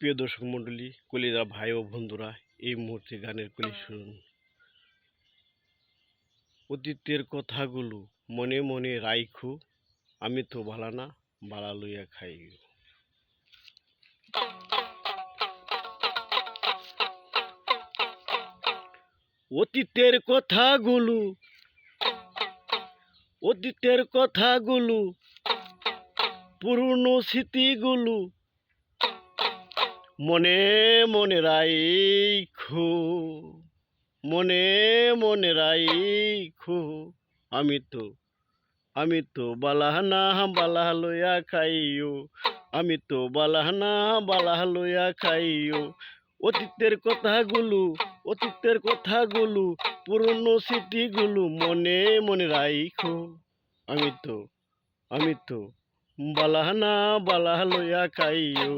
প্রিয় দর্শক মণ্ডলী, কলিরা ভাই ও বন্ধুরা, এই মুহূর্তে গানের কলি শুনুন। অতীতের কথাগুলো মনে মনে রাইখো, আমি তো ভালা না বালা লইয়া খাইও। অতীতের কথাগুলো পুরনো স্মৃতিগুলো মনে মনে রাইখো, মনে মনে রাইখো। আমি তো বালাহানা বালা লইয়া খাইও, আমি তো বালাহানা বালা লইয়া খাইও। অতীতের কথাগুলো পুরনো স্মৃতিগুলো মনে মনে রাইখো। আমি তো বালাহানা বালা লইয়া খাইও।